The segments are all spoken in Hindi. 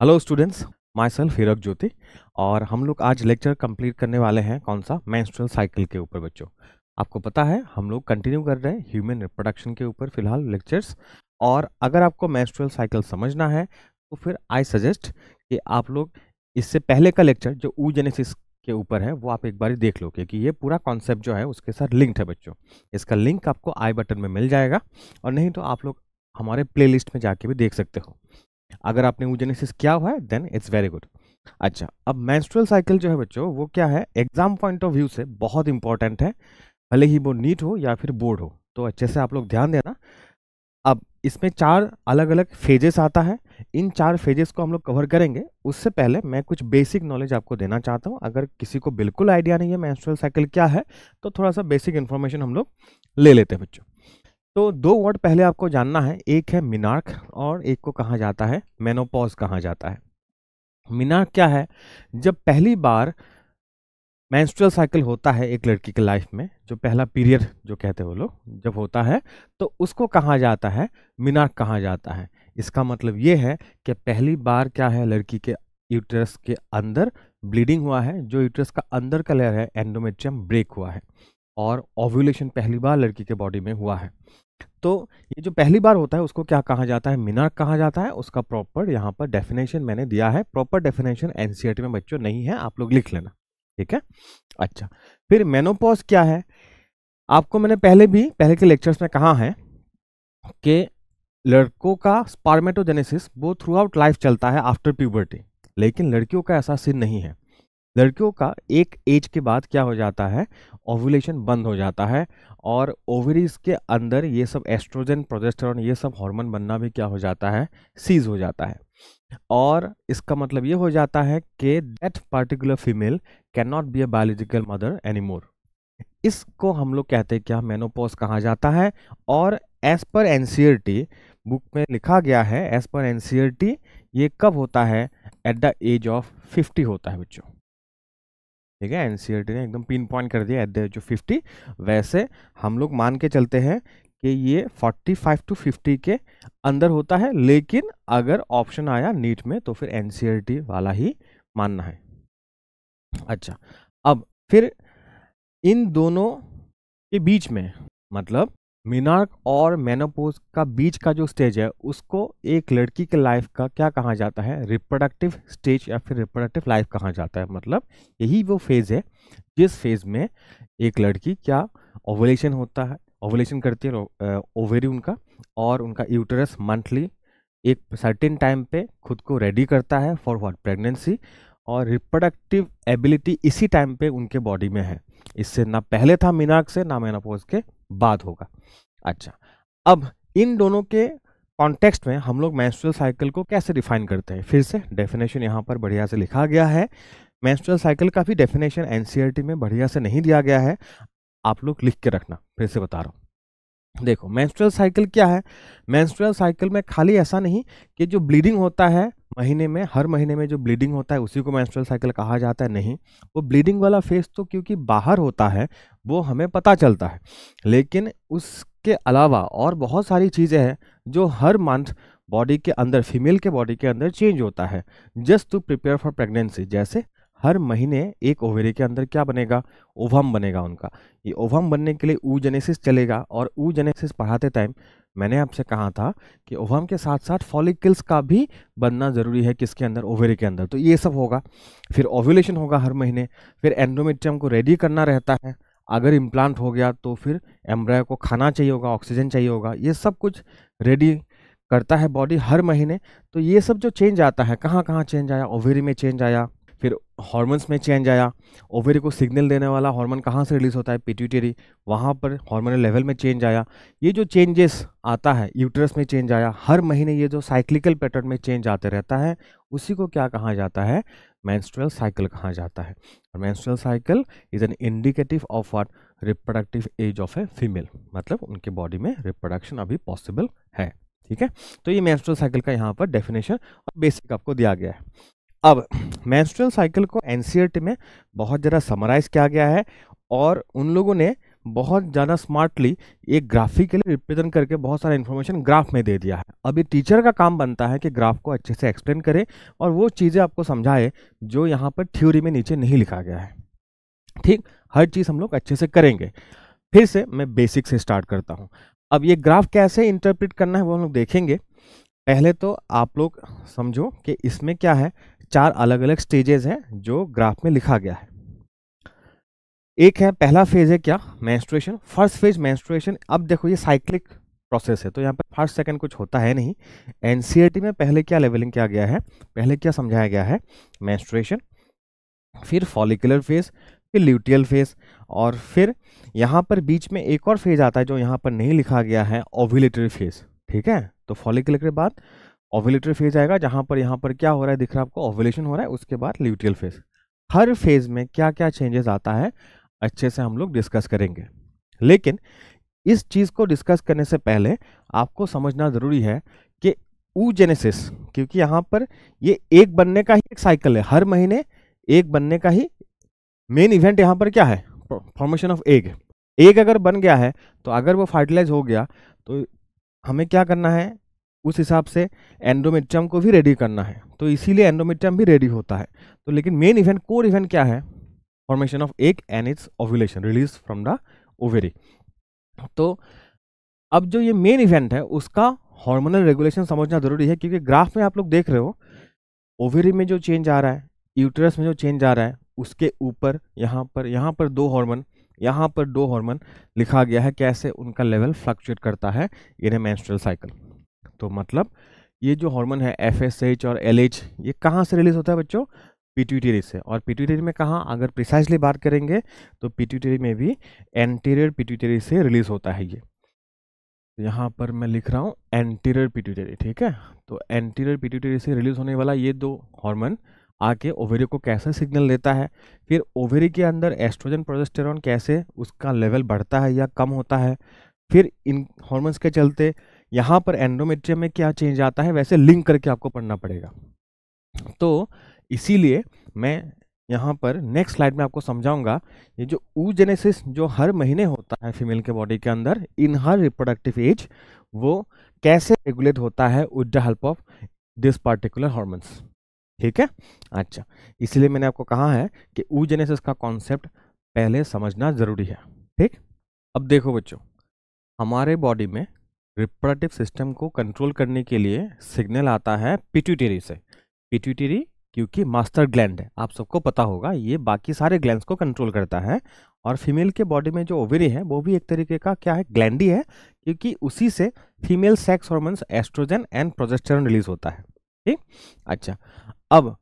हेलो स्टूडेंट्स, माई सेल्फ हीरक ज्योति। और हम लोग आज लेक्चर कंप्लीट करने वाले हैं कौन सा मेंस्ट्रुअल साइकिल के ऊपर। बच्चों, आपको पता है हम लोग कंटिन्यू कर रहे हैं ह्यूमन रिप्रोडक्शन के ऊपर फिलहाल लेक्चर्स। और अगर आपको मेंस्ट्रुअल साइकिल समझना है तो फिर आई सजेस्ट कि आप लोग इससे पहले का लेक्चर जो oogenesis के ऊपर है वो आप एक बार देख लो, क्योंकि ये पूरा कॉन्सेप्ट जो है उसके साथ लिंक्ड है बच्चों। इसका लिंक आपको आई बटन में मिल जाएगा, और नहीं तो आप लोग हमारे प्लेलिस्ट में जाके भी देख सकते हो। अगर आपने oogenesis किया हुआ है देन इट्स वेरी गुड। अच्छा, अब मेंस्ट्रुअल साइकिल जो है बच्चों वो क्या है, एग्जाम पॉइंट ऑफ व्यू से बहुत इंपॉर्टेंट है, भले ही वो नीट हो या फिर बोर्ड हो। तो अच्छे से आप लोग ध्यान देना। अब इसमें 4 अलग अलग फेजेस आता है, इन 4 फेजेस को हम लोग कवर करेंगे। उससे पहले मैं कुछ बेसिक नॉलेज आपको देना चाहता हूँ। अगर किसी को बिल्कुल आइडिया नहीं है मेंस्ट्रुअल साइकिल क्या है, तो थोड़ा सा बेसिक इन्फॉर्मेशन हम लोग ले लेते हैं बच्चों। तो 2 वर्ड पहले आपको जानना है, एक है मिनार्क और एक को कहा जाता है मेनोपॉज कहा जाता है। मिनार्क क्या है, जब पहली बार मेंस्ट्रुअल साइकिल होता है एक लड़की के लाइफ में, जो पहला पीरियड जो कहते हैं वो लोग जब होता है, तो उसको कहा जाता है मिनार्क कहा जाता है। इसका मतलब ये है कि पहली बार क्या है, लड़की के यूट्रस के अंदर ब्लीडिंग हुआ है, जो यूट्रस का अंदर का लेयर है एंडोमेट्रियम ब्रेक हुआ है, और ओव्यूलेशन पहली बार लड़की के बॉडी में हुआ है। तो ये जो पहली बार होता है उसको क्या कहा जाता है, मिनार्क कहा जाता है। उसका प्रॉपर यहाँ पर डेफिनेशन मैंने दिया है, प्रॉपर डेफिनेशन एनसीईआरटी में बच्चों नहीं है, आप लोग लिख लेना, ठीक है। अच्छा, फिर मेनोपॉज क्या है, आपको मैंने पहले के लेक्चर्स में कहा है कि लड़कों का स्पर्मेटोजेनेसिस वो थ्रू आउट लाइफ चलता है आफ्टर प्यूबर्टी, लेकिन लड़कियों का ऐसा सीन नहीं है। लड़कियों का एक एज के बाद क्या हो जाता है, ओव्यूलेशन बंद हो जाता है, और ओवरीज के अंदर ये सब एस्ट्रोजन प्रोजेस्टेरॉन ये सब हार्मोन बनना भी क्या हो जाता है, सीज हो जाता है। और इसका मतलब ये हो जाता है कि that particular female can not be a biological mother anymore. इसको हम लोग कहते हैं क्या, मेनोपॉज कहा जाता है। और एज पर एनसीईआरटी बुक में लिखा गया है, एज पर एनसीईआरटी ये कब होता है, एट द एज ऑफ 50 होता है बच्चों, ठीक है। एनसीईआरटी ने एकदम पिन पॉइंट कर दिया एट द एज ऑफ 50। वैसे हम लोग मान के चलते हैं कि ये 45 to 50 के अंदर होता है, लेकिन अगर ऑप्शन आया नीट में तो फिर एनसीईआरटी वाला ही मानना है। अच्छा, अब फिर इन दोनों के बीच में, मतलब मिनार्क और मेनोपॉज का बीच का जो स्टेज है उसको एक लड़की के लाइफ का क्या कहा जाता है, रिप्रोडक्टिव स्टेज या फिर रिप्रोडक्टिव लाइफ कहा जाता है। मतलब यही वो फेज है जिस फेज में एक लड़की क्या ओवुलेशन होता है, ओवुलेशन करती है ओवेरी उनका, और उनका यूटरस मंथली एक सर्टेन टाइम पे खुद को रेडी करता है फॉर व्हाट, प्रेगनेंसी। और रिप्रोडक्टिव एबिलिटी इसी टाइम पे उनके बॉडी में है, इससे ना पहले था मिनार्क से, ना मेनोपॉज के बाद होगा। अच्छा, अब इन दोनों के कॉन्टेक्स्ट में हम लोग मेंस्ट्रुअल साइकिल को कैसे डिफाइन करते हैं, फिर से डेफिनेशन यहाँ पर बढ़िया से लिखा गया है। मेंस्ट्रुअल साइकिल का भी डेफिनेशन एनसीईआरटी में बढ़िया से नहीं दिया गया है, आप लोग लिख के रखना, फिर से बता रहा हूँ। देखो मेंस्ट्रुअल साइकिल क्या है, मेंस्ट्रुअल साइकिल में खाली ऐसा नहीं कि जो ब्लीडिंग होता है महीने में, हर महीने में जो ब्लीडिंग होता है उसी को मेंस्ट्रुअल साइकिल कहा जाता है, नहीं। वो ब्लीडिंग वाला फेज तो क्योंकि बाहर होता है वो हमें पता चलता है, लेकिन उसके अलावा और बहुत सारी चीज़ें हैं जो हर मंथ बॉडी के अंदर, फीमेल के बॉडी के अंदर चेंज होता है just to prepare for pregnancy. जैसे हर महीने एक ओवेरी के अंदर क्या बनेगा, ओवम बनेगा उनका। ये ओवम बनने के लिए oogenesis चलेगा, और oogenesis पढ़ाते टाइम मैंने आपसे कहा था कि ओवम के साथ साथ फॉलिकल्स का भी बनना जरूरी है, किसके अंदर, ओवेरी के अंदर। तो ये सब होगा, फिर ओव्यूलेशन होगा हर महीने, फिर एंडोमेट्रियम को रेडी करना रहता है। अगर इम्प्लांट हो गया तो फिर एम्ब्रायो को खाना चाहिए होगा, ऑक्सीजन चाहिए होगा, ये सब कुछ रेडी करता है बॉडी हर महीने। तो ये सब जो चेंज आता है, कहाँ कहाँ चेंज आया, ओवेरी में चेंज आया, फिर हार्मोन्स में चेंज आया, ओवेरी को सिग्नल देने वाला हार्मोन कहाँ से रिलीज होता है, पिट्यूटरी, वहाँ पर हार्मोनल लेवल में चेंज आया। ये जो चेंजेस आता है, यूट्रस में चेंज आया, हर महीने ये जो साइक्लिकल पैटर्न में चेंज आते रहता है, उसी को क्या कहा जाता है, मेंस्ट्रुअल साइकिल कहा जाता है। और menstrual cycle is an indicative of what, reproductive age of a female, मतलब उनके बॉडी में रिप्रोडक्शन अभी पॉसिबल है, ठीक है। तो ये मेंस्ट्रुअल साइकिल का यहाँ पर डेफिनेशन और बेसिक आपको दिया गया है। अब मेंस्ट्रुअल साइकिल को एनसीईआरटी में बहुत ज़्यादा समराइज किया गया है, और उन लोगों ने बहुत ज़्यादा स्मार्टली एक ग्राफिकली रिप्रेजेंट करके बहुत सारा इन्फॉर्मेशन ग्राफ में दे दिया है। अब ये टीचर का काम बनता है कि ग्राफ को अच्छे से एक्सप्लेन करे और वो चीज़ें आपको समझाए जो यहाँ पर थ्योरी में नीचे नहीं लिखा गया है। ठीक, हर चीज़ हम लोग अच्छे से करेंगे। फिर से मैं बेसिक से स्टार्ट करता हूँ। अब ये ग्राफ कैसे इंटरप्रेट करना है वो हम लोग देखेंगे। पहले तो आप लोग समझो कि इसमें क्या है, 4 अलग अलग स्टेजेस हैं जो ग्राफ में लिखा गया है। एक है, पहला फेज है क्या, मेंस्ट्रुएशन, फर्स्ट फेज मेंस्ट्रुएशन। अब देखो ये साइक्लिक प्रोसेस है तो यहाँ पर फर्स्ट सेकंड कुछ होता है नहीं। एनसीईआरटी में पहले क्या लेवलिंग किया गया है, पहले क्या समझाया गया है, मेंस्ट्रुएशन, फिर फॉलिकुलर फेज, फिर ल्यूटियल फेज, और फिर यहाँ पर बीच में एक और फेज आता है जो यहाँ पर नहीं लिखा गया है, ओव्यूलेटरी फेज। ठीक है, तो फॉलिकुलर के बाद ओव्यूलेटरी फेज आएगा जहाँ पर यहाँ पर क्या हो रहा है दिख रहा है आपको, ओव्यूलेशन हो रहा है। उसके बाद ल्यूटियल फेज। हर फेज में क्या क्या चेंजेस आता है अच्छे से हम लोग डिस्कस करेंगे। लेकिन इस चीज को डिस्कस करने से पहले आपको समझना जरूरी है कि oogenesis, क्योंकि यहाँ पर ये एक बनने का ही एक साइकिल है, हर महीने एक बनने का ही मेन इवेंट यहाँ पर क्या है, फॉर्मेशन ऑफ एग। एग अगर बन गया है तो अगर वो फर्टिलाइज हो गया तो हमें क्या करना है, उस हिसाब से एंडोमेट्रियम को भी रेडी करना है, तो इसीलिए एंडोमेट्रियम भी रेडी होता है। तो लेकिन मेन इवेंट, कोर इवेंट क्या है, formation of egg and it's ovulation, release from the ovary. तो अब जो ये मेन इवेंट है उसका हार्मोनल रेगुलेशन समझना जरूरी है, क्योंकि ग्राफ में आप लोग देख रहे हो ओवेरी में जो चेंज आ रहा है, यूट्रस में जो चेंज आ रहा है, उसके ऊपर यहाँ पर 2 हार्मोन, यहाँ पर 2 हार्मोन लिखा गया है, कैसे उनका लेवल फ्लक्चुएट करता है इन ए मेंस्ट्रुअल साइकिल। तो मतलब ये जो हार्मोन है FSH और LH, ये कहाँ से रिलीज होता है बच्चों, पिट्यूटरी से। और पिट्यूटरी में कहाँ, अगर प्रिसाइजली बात करेंगे तो पिट्यूटरी में भी एंटीरियर पिट्यूटरी से रिलीज होता है। ये यहाँ पर मैं लिख रहा हूँ एंटीरियर पिट्यूटरी। ठीक है, तो एंटीरियर पिट्यूटरी से रिलीज होने वाला ये 2 हार्मोन आके ओवेरी को कैसे सिग्नल देता है, फिर ओवेरी के अंदर एस्ट्रोजन प्रोजेस्टेरॉन कैसे उसका लेवल बढ़ता है या कम होता है, फिर इन हार्मोन्स के चलते यहाँ पर एंडोमेट्रियम में क्या चेंज आता है, वैसे लिंक करके आपको पढ़ना पड़ेगा। तो इसीलिए मैं यहाँ पर नेक्स्ट स्लाइड में आपको समझाऊंगा ये जो oogenesis जो हर महीने होता है फीमेल के बॉडी के अंदर इन हर रिप्रोडक्टिव एज, वो कैसे रेगुलेट होता है with the help of this particular hormones. ठीक है, अच्छा, इसलिए मैंने आपको कहा है कि oogenesis का कॉन्सेप्ट पहले समझना जरूरी है। ठीक, अब देखो बच्चों, हमारे बॉडी में रिप्रोडक्टिव सिस्टम को कंट्रोल करने के लिए सिग्नल आता है पिट्यूटरी से। पिट्यूटरी क्योंकि मास्टर ग्लैंड है, आप सबको पता होगा, ये बाकी सारे ग्लैंड्स को कंट्रोल करता है। और फीमेल के बॉडी में जो ओवेरी है वो भी एक तरीके का क्या है, ग्लैंड ही है, क्योंकि उसी से female sex hormones oestrogen and progesterone release होता है। ठीक, अच्छा, अब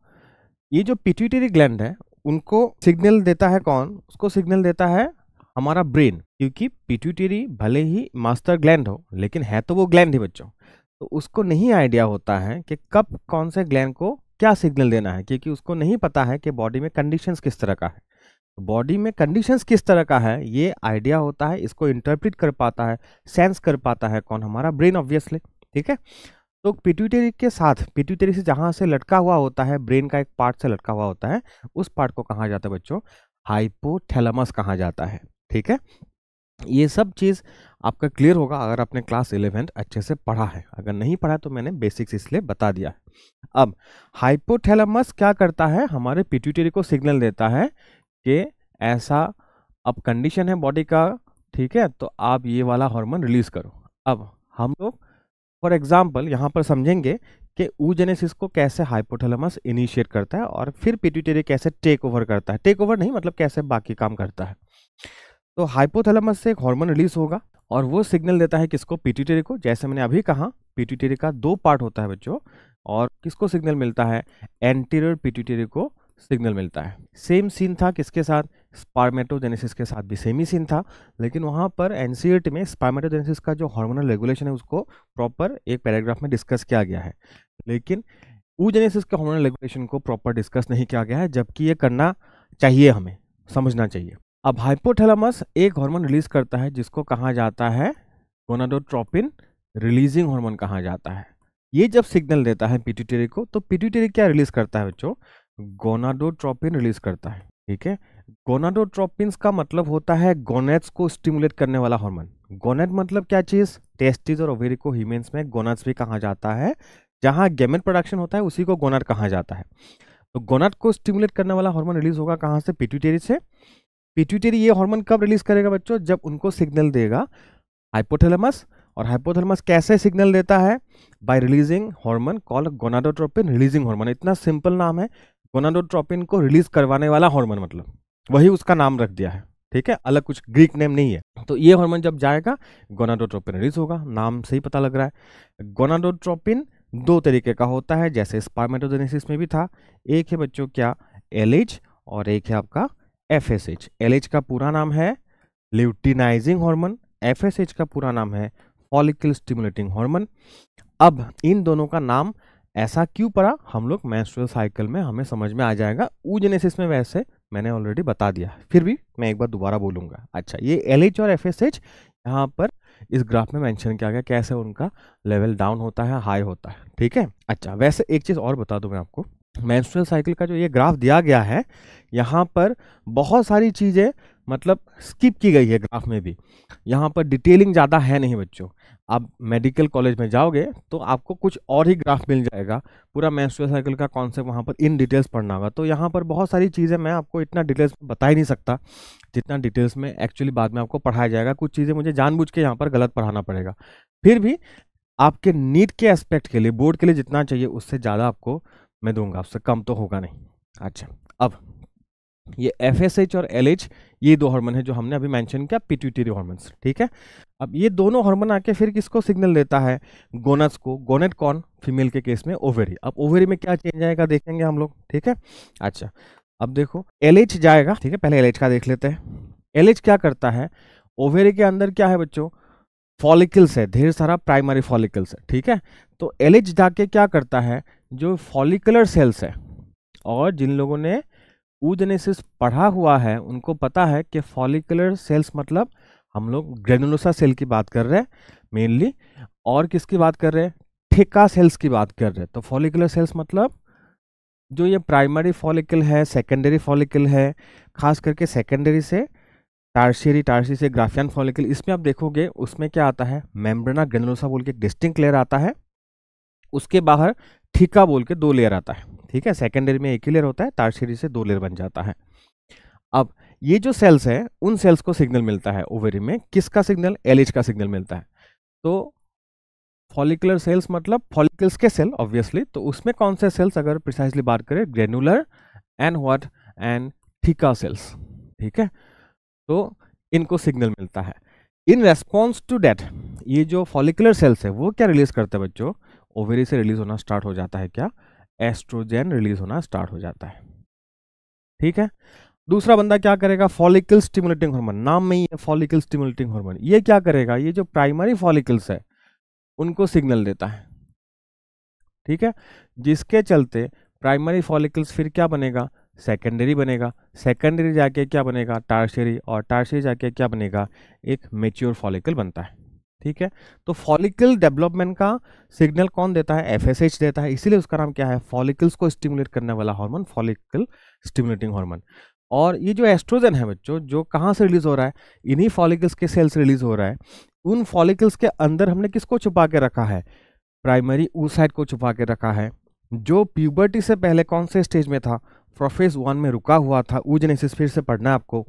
ये जो पिट्यूटरी ग्लैंड है उनको सिग्नल देता है कौन, उसको सिग्नल देता है हमारा ब्रेन, क्योंकि पिट्यूटरी भले ही मास्टर ग्लैंड हो लेकिन है तो वो ग्लैंड ही बच्चों। तो उसको नहीं आइडिया होता है कि कब कौन से ग्लैंड को क्या सिग्नल देना है, क्योंकि उसको नहीं पता है कि बॉडी में कंडीशंस किस तरह का है। बॉडी में कंडीशंस किस तरह का है ये आइडिया होता है, इसको इंटरप्रेट कर पाता है, सेंस कर पाता है कौन, हमारा ब्रेन ऑब्वियसली। ठीक है, तो पिट्यूटरी के साथ, पिट्यूटरी से जहां से लटका हुआ होता है, ब्रेन का एक पार्ट से लटका हुआ होता है, उस पार्ट को कहा जाता है बच्चों, हाइपोथैलेमस कहा जाता है। ठीक है, ये सब चीज़ आपका क्लियर होगा अगर आपने क्लास 11 अच्छे से पढ़ा है, अगर नहीं पढ़ा तो मैंने बेसिक्स इसलिए बता दिया है। अब हाइपोथैलेमस क्या करता है, हमारे पिट्यूटरी को सिग्नल देता है कि ऐसा अब कंडीशन है बॉडी का, ठीक है, तो आप ये वाला हार्मोन रिलीज करो। अब हम लोग फॉर एग्जाम्पल यहाँ पर समझेंगे कि oogenesis को कैसे हाइपोथैलेमस इनिशिएट करता है और फिर पिट्यूटरी कैसे टेक ओवर करता है, टेक ओवर नहीं मतलब कैसे बाकी काम करता है। तो हाइपोथैलेमस से एक हार्मोन रिलीज होगा और वो सिग्नल देता है किसको, पिट्यूटरी को। जैसे मैंने अभी कहा पिट्यूटरी का 2 पार्ट होता है बच्चों, और किसको सिग्नल मिलता है, एंटीरियर पिट्यूटरी को सिग्नल मिलता है। सेम सीन था किसके साथ, स्पर्मेटोजेनेसिस के साथ भी सेम ही सीन था, लेकिन वहाँ पर एनसीईआरटी में स्पर्मेटोजेनेसिस का जो हार्मोनल रेगुलेशन है उसको प्रॉपर एक पैराग्राफ में डिस्कस किया गया है, लेकिन oogenesis के हार्मोनल रेगुलेशन को प्रॉपर डिस्कस नहीं किया गया है, जबकि ये करना चाहिए, हमें समझना चाहिए। अब हाइपोथैलेमस एक हार्मोन रिलीज करता है जिसको कहा जाता है गोनाडोट्रोपिन रिलीजिंग हार्मोन कहा जाता है। ये जब सिग्नल देता है पिट्यूटरी को, तो पिट्यूटरी क्या रिलीज करता है बच्चों, गोनाडोट्रोपिन रिलीज करता है। ठीक है, गोनाडोट्रोपिन्स का मतलब होता है गोनेड्स को स्टिमुलेट करने वाला हार्मोन। गोनेड मतलब क्या चीज? टेस्टिस और ओवेरी को ह्यूमंस में गोनाड्स भी कहा जाता है। जहां गेमेट प्रोडक्शन होता है उसी को गोनाड कहा जाता है। तो गोनाड को स्टिमुलेट करने वाला हार्मोन रिलीज होगा कहां से? पिट्यूटरी से। पिट्यूटरी ये हार्मोन कब रिलीज करेगा बच्चों? जब उनको सिग्नल देगा हाइपोथैलेमस। और हाइपोथैलेमस कैसे सिग्नल देता है? Bye releasing hormone called gonadotropin releasing hormone. इतना सिंपल नाम है, गोनाडोट्रोपिन को रिलीज करवाने वाला हार्मोन, मतलब वही उसका नाम रख दिया है। ठीक है, अलग कुछ ग्रीक नेम नहीं है। तो ये हार्मोन जब जाएगा गोनाडोट्रोपिन रिलीज होगा, नाम से ही पता लग रहा है। गोनाडोट्रोपिन दो तरीके का होता है, जैसे स्पर्मेटोजेनेसिस में भी था। एक है बच्चों क्या? एलएच, और एक है आपका एफएसएच। एलएच का पूरा नाम है ल्यूटिनाइजिंग हार्मोन, एफएसएच का पूरा नाम है फॉलिकल स्टिमुलेटिंग हार्मोन। अब इन दोनों का नाम ऐसा क्यों पड़ा, हम लोग मेंस्ट्रुअल साइकिल में हमें समझ में आ जाएगा। oogenesis में वैसे मैंने ऑलरेडी बता दिया, फिर भी मैं एक बार दोबारा बोलूंगा। अच्छा, ये एलएच और एफएसएच यहाँ पर इस ग्राफ में मेंशन किया गया, कैसे उनका लेवल डाउन होता है, हाई होता है। ठीक है। अच्छा, वैसे एक चीज और बता दूं मैं आपको, मेंस्ट्रुअल साइकिल का जो ये ग्राफ दिया गया है, यहाँ पर बहुत सारी चीजें मतलब स्किप की गई है ग्राफ में भी। यहाँ पर डिटेलिंग ज़्यादा है नहीं बच्चों। आप मेडिकल कॉलेज में जाओगे तो आपको कुछ और ही ग्राफ मिल जाएगा, पूरा मेंस्ट्रुअल साइकिल का कॉन्सेप्ट वहाँ पर इन डिटेल्स पढ़ना होगा। तो यहाँ पर बहुत सारी चीज़ें मैं आपको इतना डिटेल्स में बता ही नहीं सकता जितना डिटेल्स में एक्चुअली बाद में आपको पढ़ाया जाएगा। कुछ चीज़ें मुझे जानबूझ के यहाँ पर गलत पढ़ाना पड़ेगा, फिर भी आपके नीट के एस्पेक्ट के लिए, बोर्ड के लिए जितना चाहिए उससे ज़्यादा आपको मैं दूंगा, उससे कम तो होगा नहीं। अच्छा, अब ये एफएसएच और एलएच ये दो हार्मोन है जो हमने अभी मेंशन किया, पिट्यूटरी हार्मोन्स। ठीक है। अब ये दोनों हार्मोन आके फिर किसको सिग्नल देता है? गोनड्स को। गोनेड कौन? फीमेल के केस में ओवेरी। अब ओवेरी में क्या चेंज आएगा देखेंगे हम लोग। ठीक है। अच्छा, अब देखो एलएच जाएगा। ठीक है, पहले एलएच का देख लेते हैं। एलएच क्या करता है? ओवेरी के अंदर क्या है बच्चों? फॉलिकल्स है, ढेर सारा प्राइमरी फॉलिकल्स है। ठीक है। तो एलएच जाके क्या करता है? जो फॉलिकुलर सेल्स है, और जिन लोगों ने oogenesis पढ़ा हुआ है उनको पता है कि फॉलिकुलर सेल्स मतलब हम लोग ग्रेनुलोसा सेल की बात कर रहे हैं मेनली, और किसकी बात कर रहे हैं? ठेका सेल्स की बात कर रहे हैं। तो फॉलिकुलर सेल्स मतलब जो ये प्राइमरी फॉलिकल है, सेकेंडरी फॉलिकल है, खास करके सेकेंडरी से टार्शियरी, टार्शी से ग्राफियन फॉलिकल, इसमें आप देखोगे उसमें क्या आता है? मेम्ब्रेना ग्रेनुलोसा बोल के एक डिस्टिंक्ट लेयर आता है, उसके बाहर ठीका बोल के दो लेयर आता है। ठीक है, सेकेंडरी में एक ही लेयर होता है, टर्शियरी से दो लेयर बन जाता है। अब ये जो सेल्स है उन सेल्स को सिग्नल मिलता है ओवेरी में, किसका सिग्नल? एलएच का सिग्नल मिलता है। तो फॉलिकुलर सेल्स मतलब फॉलिकल्स के सेल ऑब्वियसली, तो उसमें कौन से सेल्स अगर प्रिसाइजली बात करें? ग्रेनुलर एंड व्हाट एंड ठीका सेल्स। ठीक है, तो इनको सिग्नल मिलता है। इन रेस्पॉन्स टू डेट ये जो फॉलिकुलर सेल्स है वो क्या रिलीज करते हैं बच्चों? ओवेरी से रिलीज होना स्टार्ट हो जाता है क्या? एस्ट्रोजन रिलीज होना स्टार्ट हो जाता है। ठीक है। दूसरा बंदा क्या करेगा? फॉलिकल स्टिमुलेटिंग हार्मोन, नाम में ही है फॉलिकल स्टिमुलेटिंग हार्मोन। ये क्या करेगा? ये जो प्राइमरी फॉलिकल्स है उनको सिग्नल देता है। ठीक है, जिसके चलते प्राइमरी फॉलिकल्स फिर क्या बनेगा? सेकेंडरी बनेगा। सेकेंडरी जाके क्या बनेगा? टर्शियरी, और टर्शियरी जाके क्या बनेगा? एक मेच्योर फॉलिकल बनता है। ठीक है, तो फॉलिकल डेवलपमेंट का सिग्नल कौन देता है? एफएसएच देता है, इसीलिए उसका नाम क्या है? फॉलिकल्स को स्टिमुलेट करने वाला हार्मोन, फॉलिकल स्टिमुलेटिंग हार्मोन। और ये जो एस्ट्रोजन है बच्चों, जो कहाँ से रिलीज हो रहा है? इन्हीं फॉलिकल्स के सेल से रिलीज हो रहा है। उन फॉलिकल्स के अंदर हमने किसको छुपा के रखा है? प्राइमरी oocyte को छुपा के रखा है, जो प्यूबर्टी से पहले कौन से स्टेज में था? प्रोफेज 1 में रुका हुआ था। oogenesis फिर से पढ़ना है आपको,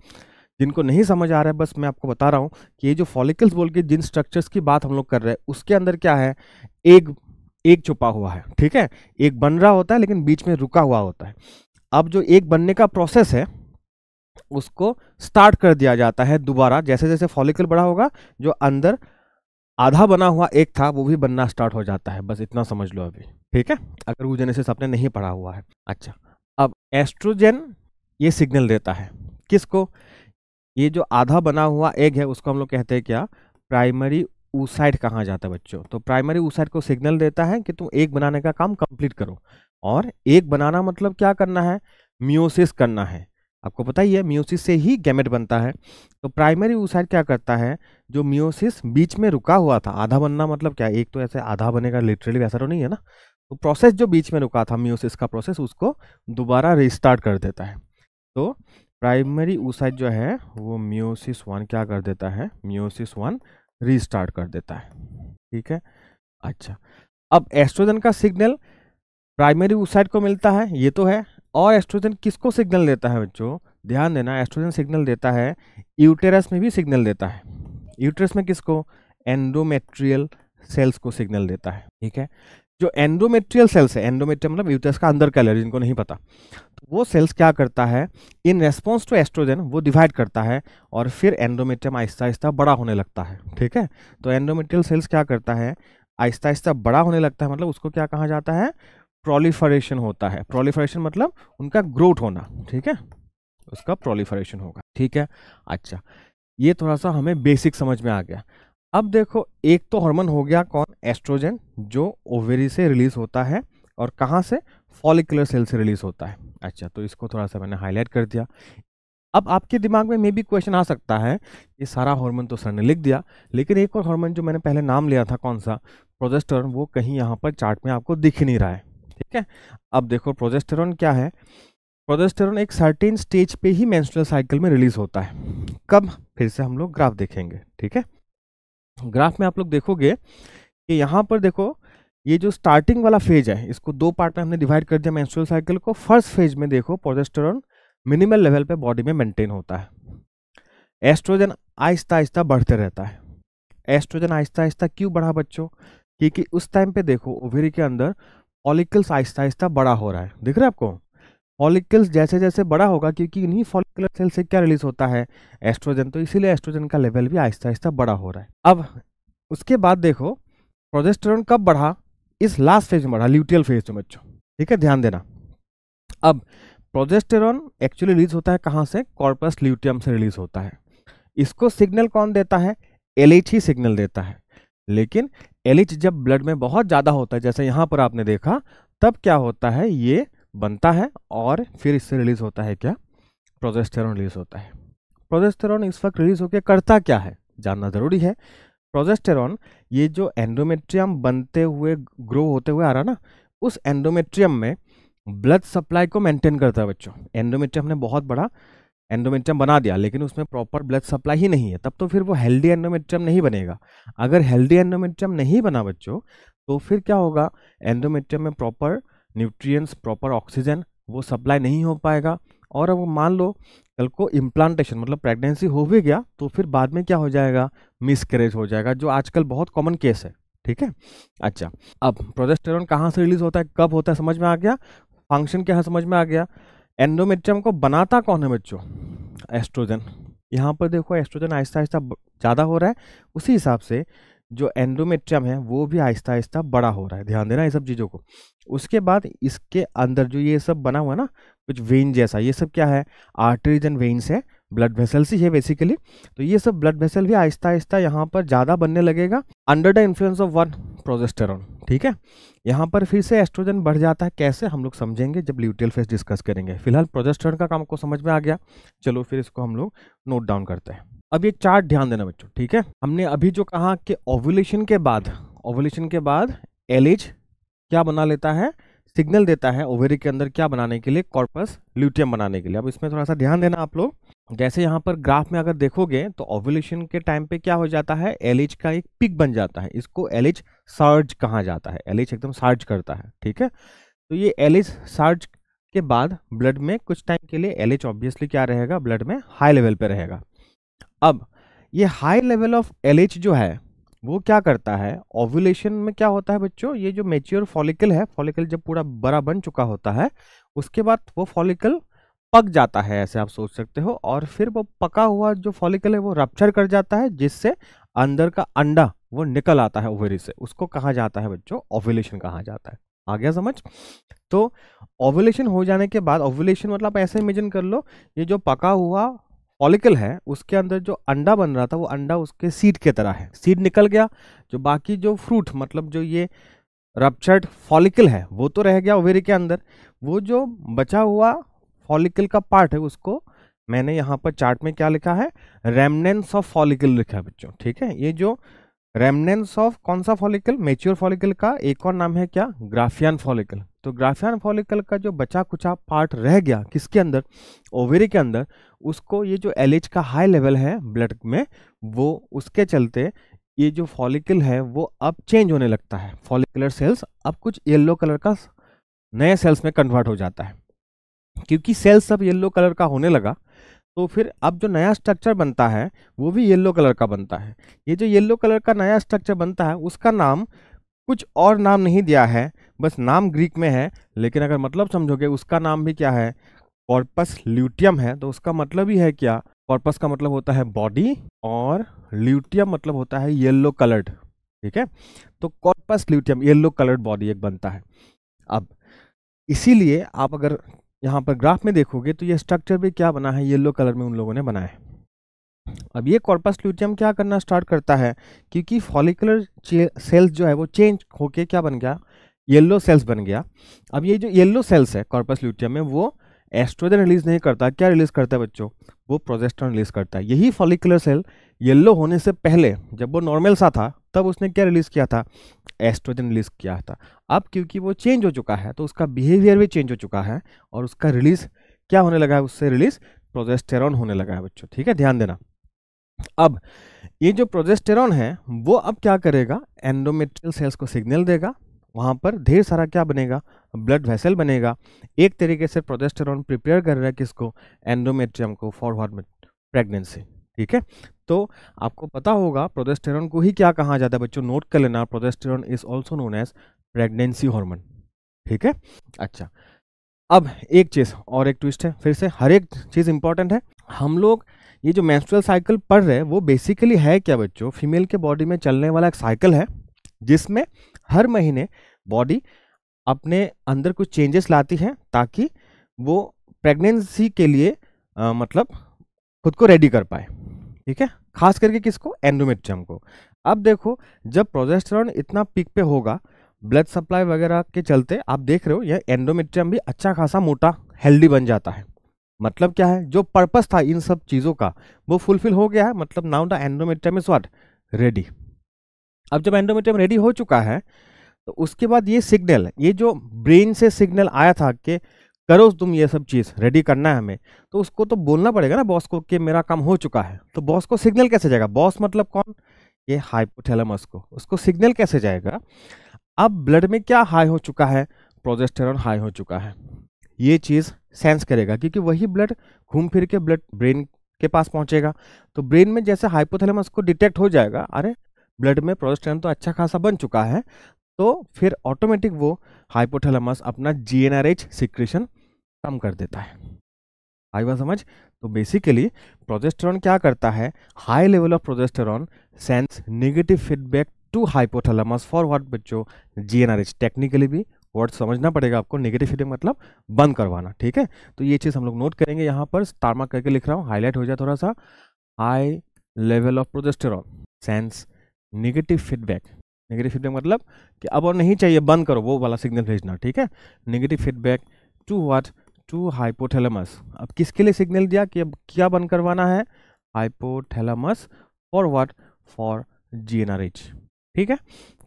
जिनको नहीं समझ आ रहा है बस मैं आपको बता रहा हूँ कि ये जो फॉलिकल्स बोल के जिन स्ट्रक्चर्स की बात हम लोग कर रहे हैं उसके अंदर क्या है? एक छुपा हुआ है। ठीक है, एक बन रहा होता है लेकिन बीच में रुका हुआ होता है। अब जो एक बनने का प्रोसेस है उसको स्टार्ट कर दिया जाता है दोबारा, जैसे जैसे फॉलिकल बड़ा होगा जो अंदर आधा बना हुआ एक था वो भी बनना स्टार्ट हो जाता है। बस इतना समझ लो अभी। ठीक है, अगर oogenesis आपने नहीं पढ़ा हुआ है। अच्छा, अब एस्ट्रोजन ये सिग्नल देता है किसको? ये जो आधा बना हुआ एग है उसको हम लोग कहते हैं क्या? प्राइमरी oocyte कहा जाता है बच्चों। तो प्राइमरी oocyte को सिग्नल देता है कि तुम एग बनाने का काम कंप्लीट करो। और एग बनाना मतलब क्या करना है? मियोसिस करना है। आपको पता ही है मियोसिस से ही गैमेट बनता है। तो प्राइमरी oocyte क्या करता है? जो मियोसिस बीच में रुका हुआ था, आधा बनना मतलब क्या? एक तो ऐसे आधा बनेगा लिटरली वैसा तो नहीं है ना। तो प्रोसेस जो बीच में रुका था मियोसिस का प्रोसेस, उसको दोबारा रिस्टार्ट कर देता है। तो प्राइमरी oocyte जो है वो मियोसिस 1 क्या कर देता है, मियोसिस 1 रीस्टार्ट कर देता है। ठीक है, अच्छा अब एस्ट्रोजन का सिग्नल प्राइमरी oocyte को मिलता है, ये तो है। और एस्ट्रोजन किसको सिग्नल देता है बच्चों, ध्यान देना, एस्ट्रोजन सिग्नल देता है यूटेरस में भी सिग्नल देता है। यूटेरस में किसको, एंडोमेट्रियल सेल्स को सिग्नल देता है। ठीक है, जो एंडोमेट्रियल सेल्स है, एंडोमेट्रियल मतलब यूटेरस का अंदर का लेयर, जिनको नहीं पता, तो वो सेल्स क्या करता है, इन रेस्पॉन्स टू एस्ट्रोजन वो डिवाइड करता है और फिर एंडोमेट्रियम आहिस्ता आहिस्ता बड़ा होने लगता है। ठीक है, तो एंडोमेट्रियल सेल्स क्या करता है, आहिस्ता आहिस्ता बड़ा होने लगता है, मतलब उसको क्या कहा जाता है, प्रोलिफरेशन होता है। प्रोलिफरेशन मतलब उनका ग्रोथ होना। ठीक है, उसका प्रोलिफरेशन होगा। ठीक है, अच्छा ये थोड़ा सा हमें बेसिक समझ में आ गया। अब देखो, एक तो हार्मोन हो गया कौन, एस्ट्रोजन, जो ओवेरी से रिलीज होता है और कहाँ से, फॉलिकुलर सेल से रिलीज होता है। अच्छा, तो इसको थोड़ा सा मैंने हाईलाइट कर दिया। अब आपके दिमाग में भी क्वेश्चन आ सकता है, ये सारा हार्मोन तो सर ने लिख दिया, लेकिन एक और हार्मोन जो मैंने पहले नाम लिया था, कौन सा, प्रोजेस्टेरॉन, वो कहीं यहाँ पर चार्ट में आपको दिख ही नहीं रहा है। ठीक है, अब देखो प्रोजेस्टेरॉन क्या है, प्रोजेस्टेरॉन एक सर्टेन स्टेज पे ही मेंस्ट्रुअल साइकिल में रिलीज होता है। कब, फिर से हम लोग ग्राफ देखेंगे। ठीक है, ग्राफ में आप लोग देखोगे कि यहाँ पर देखो, ये जो स्टार्टिंग वाला फेज है, इसको दो पार्ट में हमने डिवाइड कर दिया मेंस्ट्रुअल साइकिल को। फर्स्ट फेज में देखो प्रोजेस्टेरॉन मिनिमल लेवल पे बॉडी में मेंटेन होता है। एस्ट्रोजन आहिस्ता आहिस्ता बढ़ते रहता है। एस्ट्रोजन आहिस्ता आहिस्ता क्यों बढ़ा बच्चों, क्योंकि उस टाइम पे देखो ओवेरी के अंदर फॉलिकल्स आहिस्ता आहिस्ता बड़ा हो रहा है। दिख रहा है आपको, फॉलिकल्स जैसे जैसे बड़ा होगा, क्योंकि इन्हीं फॉलिकुलर सेल से क्या रिलीज होता है, एस्ट्रोजन, तो इसीलिए एस्ट्रोजन का लेवल भी आहिस्ता आहिस्ता बड़ा हो रहा है। अब उसके बाद देखो प्रोजेस्टेरॉन कब बढ़ा, इस लास्ट फेज में बढ़ा, ल्यूटियल फेज में बच्चों। ठीक है, ध्यान देना। अब प्रोजेस्टेरॉन एक्चुअली रिलीज होता है कहाँ से, कॉर्पस ल्यूटियम से रिलीज होता है। इसको सिग्नल कौन देता है, एलएच ही सिग्नल देता है। लेकिन एलएच जब ब्लड में बहुत ज्यादा होता है, जैसे यहाँ पर आपने देखा, तब क्या होता है, ये बनता है और फिर इससे रिलीज होता है क्या, प्रोजेस्टेरॉन रिलीज होता है। प्रोजेस्टेरॉन इस वक्त रिलीज होकर करता क्या है, जानना जरूरी है। प्रोजेस्टेरॉन ये जो एंडोमेट्रियम बनते हुए ग्रो होते हुए आ रहा ना, उस एंडोमेट्रियम में ब्लड सप्लाई को मेंटेन करता है बच्चों। एंडोमेट्रियम ने बहुत बड़ा एंडोमेट्रियम बना दिया, लेकिन उसमें प्रॉपर ब्लड सप्लाई ही नहीं है, तब तो फिर वो हेल्दी एंडोमेट्रियम नहीं बनेगा। अगर हेल्दी एंडोमेट्रियम नहीं बना बच्चों, तो फिर क्या होगा, एंडोमेट्रियम में प्रॉपर न्यूट्रिएंट्स, प्रॉपर ऑक्सीजन वो सप्लाई नहीं हो पाएगा। और अब मान लो कल को इम्प्लांटेशन मतलब प्रेगनेंसी हो भी गया, तो फिर बाद में क्या हो जाएगा, मिसकैरेज हो जाएगा, जो आजकल बहुत कॉमन केस है। ठीक है, अच्छा अब प्रोजेस्टेरॉन कहाँ से रिलीज होता है, कब होता है, समझ में आ गया, फंक्शन क्या है समझ में आ गया। एंडोमेट्रियम को बनाता कौन है बच्चों, एस्ट्रोजन। यहाँ पर देखो एस्ट्रोजन आहिस्ता आहिस्ता ज़्यादा हो रहा है, उसी हिसाब से जो एंडोमेट्रियम है वो भी आहिस्ता आहिस्ता बड़ा हो रहा है। ध्यान देना ये सब चीज़ों को। उसके बाद इसके अंदर जो ये सब बना हुआ है ना, कुछ वेन जैसा, ये सब क्या है, आर्टरीज एंड वेन्स है, ब्लड वेसल्स ही है बेसिकली। तो ये सब ब्लड वेसल भी आहिस्ता आहिस्ता यहाँ पर ज़्यादा बनने लगेगा under the influence of one, progesterone. ठीक है, यहाँ पर फिर से एस्ट्रोजन बढ़ जाता है, कैसे हम लोग समझेंगे जब ल्यूटियल फेज डिस्कस करेंगे। फिलहाल प्रोजेस्टेरॉन का काम को समझ में आ गया, चलो फिर इसको हम लोग नोट डाउन करते हैं। अब ये चार्ट ध्यान देना बच्चों। ठीक है, हमने अभी जो कहा कि ओव्यूलेशन के बाद एलएच क्या बना लेता है, सिग्नल देता है ओवेरी के अंदर क्या बनाने के लिए, कॉर्पस ल्यूटियम बनाने के लिए। अब इसमें थोड़ा सा ध्यान देना आप लोग, जैसे यहाँ पर ग्राफ में अगर देखोगे तो ओव्यूलेशन के टाइम पे क्या हो जाता है, एलएच का एक पिक बन जाता है, इसको एलएच सर्ज कहा जाता है, एलएच एकदम सर्ज करता है। ठीक है, तो ये एलएच सर्ज के बाद ब्लड में कुछ टाइम के लिए एलएच ऑब्वियसली क्या रहेगा, ब्लड में हाई लेवल पे रहेगा। अब ये हाई लेवल ऑफ एलएच जो है वो क्या करता है, ओव्यूलेशन में क्या होता है बच्चों, ये जो मेच्योर फॉलिकल है, फॉलिकल जब पूरा बड़ा बन चुका होता है, उसके बाद वो फॉलिकल पक जाता है, ऐसे आप सोच सकते हो, और फिर वो पका हुआ जो फॉलिकल है वो रप्चर कर जाता है, जिससे अंदर का अंडा वो निकल आता है ओवेरी से, उसको कहा जाता है बच्चों ओव्यूलेशन कहा जाता है। आ गया समझ। तो ओव्यूलेशन हो जाने के बाद, ओव्यूलेशन मतलब ऐसे इमेजिन कर लो, ये जो पका हुआ फॉलिकल है उसके अंदर जो अंडा बन रहा था वो अंडा उसके सीड के तरह है, सीड निकल गया, जो बाकी जो फ्रूट मतलब जो ये रप्चर्ड फॉलिकल है वो तो रह गया ओवेरी के अंदर। वो जो बचा हुआ फॉलिकल का पार्ट है उसको मैंने यहाँ पर चार्ट में क्या लिखा है, रेमनेंट्स ऑफ फॉलिकल लिखा है बच्चों। ठीक है, ये जो रेमनेंस ऑफ कौन सा फॉलिकल? मैच्योर फॉलिकल का एक और नाम है क्या? Graafian follicle. तो ग्राफियन फॉलिकल का जो बचा कुचा पार्ट रह गया किसके अंदर? ओवेरी के अंदर। उसको ये जो LH का हाई लेवल है ब्लड में, वो उसके चलते ये जो फॉलिकल है वो अब चेंज होने लगता है। फॉलिकुलर सेल्स अब कुछ येलो कलर का नए सेल्स में कन्वर्ट हो जाता है। क्योंकि सेल्स अब येलो कलर का होने लगा, तो फिर अब जो नया स्ट्रक्चर बनता है वो भी येलो कलर का बनता है। ये जो येलो कलर का नया स्ट्रक्चर बनता है उसका नाम कुछ और नाम नहीं दिया है, बस नाम ग्रीक में है, लेकिन अगर मतलब समझोगे उसका नाम भी क्या है? कॉर्पस ल्यूटियम है। तो उसका मतलब ही है क्या? कॉर्पस का मतलब होता है बॉडी और ल्यूटियम मतलब होता है येलो कलर्ड। ठीक है, तो corpus luteum yellow coloured body एक बनता है। अब इसीलिए आप अगर यहाँ पर ग्राफ में देखोगे तो ये स्ट्रक्चर भी क्या बना है? येलो कलर में उन लोगों ने बनाया है। अब ये कॉर्पस ल्यूटियम क्या करना स्टार्ट करता है? क्योंकि फॉलिकुलर सेल्स जो है वो चेंज होके क्या बन गया? येलो सेल्स बन गया। अब ये जो येलो सेल्स है कॉर्पस ल्यूटियम में, वो एस्ट्रोजन रिलीज नहीं करता। क्या रिलीज करता है बच्चों? वो प्रोजेस्टेरॉन रिलीज करता है। यही फॉलिकुलर सेल येलो होने से पहले जब वो नॉर्मल सा था तब उसने क्या रिलीज किया था? एस्ट्रोजन रिलीज किया था। अब क्योंकि वो चेंज हो चुका है तो उसका बिहेवियर भी चेंज हो चुका है और उसका रिलीज क्या होने लगा है? उससे रिलीज प्रोजेस्टेरॉन होने लगा है बच्चों। ठीक है, ध्यान देना। अब ये जो प्रोजेस्टेरॉन है वो अब क्या करेगा? एंडोमेट्रियल सेल्स को सिग्नल देगा, वहां पर ढेर सारा क्या बनेगा? ब्लड वेसल बनेगा। एक तरीके से प्रोजेस्टेरॉन प्रिपेयर कर रहा है किसको? एंडोमेट्रियम को, फॉर व्हाट? प्रेगनेंसी। ठीक है, तो आपको पता होगा प्रोजेस्टेरॉन को ही क्या कहा जाता है बच्चों? नोट कर लेना, progesterone is also known as pregnancy hormone. ठीक है, अच्छा। अब एक चीज और एक ट्विस्ट है, फिर से हर एक चीज इंपॉर्टेंट है। हम लोग ये जो मेंस्ट्रुअल साइकिल पढ़ रहे हैं वो बेसिकली है क्या बच्चों? फीमेल के बॉडी में चलने वाला एक साइकिल है जिसमें हर महीने बॉडी अपने अंदर कुछ चेंजेस लाती है ताकि वो प्रेगनेंसी के लिए मतलब खुद को रेडी कर पाए। ठीक है, खास करके किसको? एंडोमेट्रियम को। अब देखो जब प्रोजेस्टेरॉन इतना पीक पे होगा ब्लड सप्लाई वगैरह के चलते, आप देख रहे हो यह एंडोमेट्रियम भी अच्छा खासा मोटा हेल्दी बन जाता है। मतलब क्या है? जो पर्पस था इन सब चीजों का वो फुलफिल हो गया है। मतलब now the endometrium is what? Ready. अब जब एंडोमेट्रियम रेडी हो चुका है तो उसके बाद ये सिग्नल, ये जो ब्रेन से सिग्नल आया था कि करो तुम ये सब चीज, रेडी करना है हमें, तो उसको तो बोलना पड़ेगा ना बॉस को कि मेरा काम हो चुका है। तो बॉस को सिग्नल कैसे जाएगा? बॉस मतलब कौन? ये हाइपोथैलेमस को। उसको सिग्नल कैसे जाएगा? अब ब्लड में क्या हाई हो चुका है? प्रोजेस्टेरॉन हाई हो चुका है। ये चीज सेंस करेगा क्योंकि वही ब्लड घूम फिर के ब्लड ब्रेन के पास पहुंचेगा। तो ब्रेन में जैसे हाइपोथैलेमस को डिटेक्ट हो जाएगा, अरे ब्लड में प्रोजेस्टेरॉन तो अच्छा खासा बन चुका है, तो फिर ऑटोमेटिक वो हाइपोथैलेमस अपना GnRH सिक्रेशन कम कर देता है। आई बात समझ? तो बेसिकली प्रोजेस्टेरॉन क्या करता है? High level of progesterone sends negative feedback to hypothalamus for what बच्चों? GnRH। टेक्निकली भी वर्ड समझना पड़ेगा आपको। नेगेटिव फीडबैक मतलब बंद करवाना। ठीक है, तो ये चीज हम लोग नोट करेंगे। यहाँ पर स्टार मार्क करके लिख रहा हूँ, हाईलाइट हो जाए थोड़ा सा। High level of progesterone sends negative feedback. Negative feedback मतलब कि अब और नहीं चाहिए, बंद करो, वो वाला सिग्नल भेजना। ठीक है, negative feedback to what? To hypothalamus. अब किसके लिए सिग्नल दिया कि अब क्या बंद करवाना है? Hypothalamus for what? For GnRH। ठीक है,